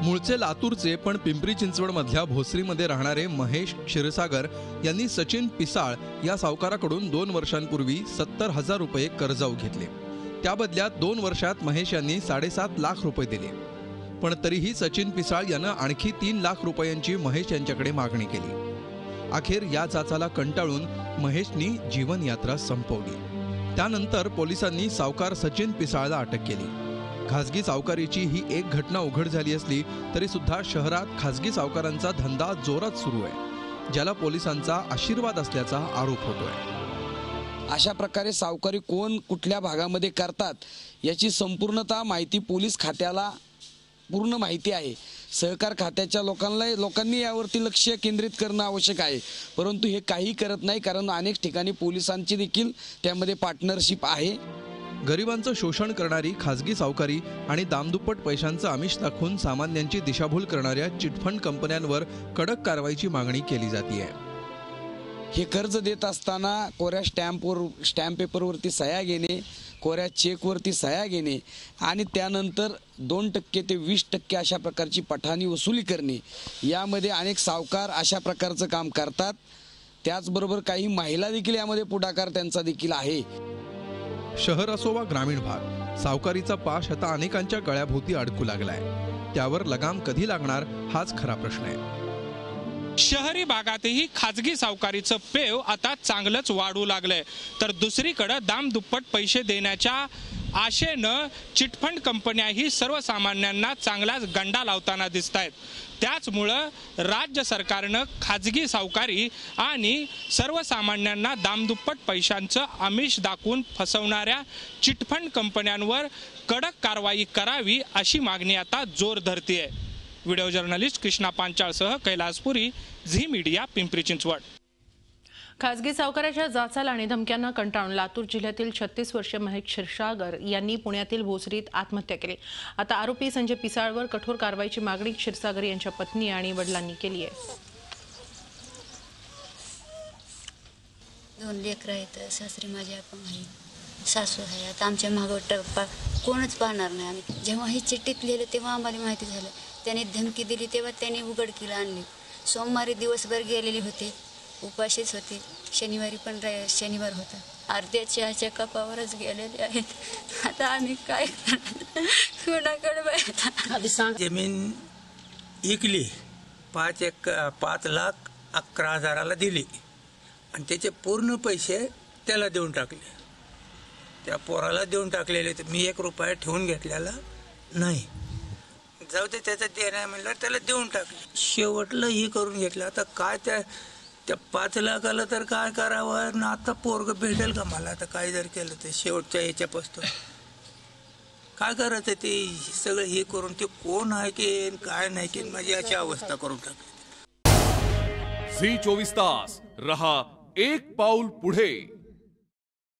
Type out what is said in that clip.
मूळचे लातूरचे पण पिंपरी चिंचवड मधल्या भोसरीमध्ये राहणारे महेश क्षीरसागर यांनी सचिन पिसाळ या सावकाराकडून 2 वर्षांपूर्वी 70,000 रुपये कर्जाऊ घेतले। त्या बदल्यात 2 वर्षात महेश यांनी 7.5 लाख रुपये दिले, पण तरीही सचिन पिसाळ यानं आणखी 3 लाख रुपयांची महेश यांच्याकडे मागणी केली। अखेर या जाचाला कंटाळून महेशनी जीवनयात्रा संपवली। त्यानंतर पोलिसांनी सावकार सचिन पिसाळला अटक केली। खासगी सावकारीची ही एक घटना उघड झाली असली तरी सुद्धा शहरात खासगी सावकारांचा धंदा जोरात सुरू आहे, ज्याला पोलिसांचा आशीर्वाद असल्याचा आरोप होतोय। अशा प्रकारे सावकारी कोण कुठल्या भागामध्ये करतात याची संपूर्णतः माहिती पोलीस खात्याला पूर्ण माहिती आहे। सहकार खात्याच्या लोकांनी यावरती लक्ष केंद्रित करणं आवश्यक आहे, परंतु हे काही करत नाही, कारण अनेक ठिकाणी पोलिसांची देखील त्यामध्ये पार्टनरशिप आहे। गरिबांचं शोषण करणारी खासगी सावकारी आणि दामदुप्पट पैशांचं आमिष दाखवून सामान्यांची दिशाभूल करणाऱ्या चिटफंड कंपन्यांवर कडक कारवाईची मागणी केली जाते आहे। हे कर्ज देत असताना कोऱ्या स्टॅम्प पेपरवरती सह्या घेणे, कोऱ्या चेकवरती सह्या घेणे आणि त्यानंतर 2% ते 20% अशा प्रकारची पठाणी वसुली करणे, यामध्ये अनेक सावकार अशा प्रकारचं काम करतात। त्याचबरोबर काही महिला देखील यामध्ये पुढाकार त्यांचा देखील आहे। शहर असो वा ग्रामीण भाग, सावकारीचा पाश आता अनेकांच्या गळ्याभोवती अडकू लागलाय। त्यावर लगाम कधी लागणार हाच खरा प्रश्न आहे। शहरी भागातही खाजगी सावकारीचं पेव आता चांगलंच वाढू लागलंय, तर दुसरीकडे दामदुप्पट पैसे देण्याच्या आशेनं चिटफंड कंपन्याही सर्वसामान्यांना चांगलाच गंडा लावताना दिसत आहेत। त्याचमुळं राज्य सरकारनं खाजगी सावकारी आणि सर्वसामान्यांना दामदुप्पट पैशांचं आमिष दाखवून फसवणाऱ्या चिटफंड कंपन्यांवर कडक कारवाई करावी अशी मागणी आता जोर धरतीये। व्हिडिओ जर्नलिस्ट कृष्णा पांचाळसह कैलासपुरी, झी मीडिया, पिंपरी चिंचवड। खासगी सावकाराच्या जाचाला आणि धमक्यांना कंटाळून लातूर जिल्ह्यातील 36 वर्षीय महेश क्षीरसागर यांनी पुण्यातील भोसरीत आत्महत्या केली। आता आरोपी संजय पिसाळवर कठोर कारवाईची मागणी क्षीरसागर यांच्या पत्नी आणि वडिलांनी केली आहे। 2 लेकरं आहेत, सासरी माझी अपंग आहे, सासू आहे। आता आमच्या मागं कोणच पाहणार नाही। आम्ही जेव्हा ही चिठ्ठीत लिहिलं तेव्हा आम्हाला माहिती झालं, त्याने धमकी दिली तेव्हा त्याने उघडकीला आणली। सोमवारी दिवसभर गेलेले होते, उपाशीच होते, शनिवारी पण शनिवार होता, अर्ध्या चहाच्या कपावरच गेलेले आहेत। आता आम्ही काय कोणाकडे जमीन विकली, 5,11,00,000 दिली आणि त्याचे पूर्ण पैसे त्याला देऊन टाकले। त्या पोराला देऊन टाकलेले, मी 1 रुपया ठेवून घेतलेला नाही। जाऊ दे, त्याचं देणं म्हणलं त्याला देऊन टाकले। शेवटला ही करून घेतलं। आता काय त्या 5 लाखाला तर काय करावं ना, आता पोरग भेटेल का मला? आता काय जर केलं तर शेवटच्या ह्याच्यापासून काय करायचं ते सगळं हे करून, ते कोण आहे की काय नाही की माझी अशी अवस्था करून टाकली। झी 24 तास रहा एक पाऊल पुढे।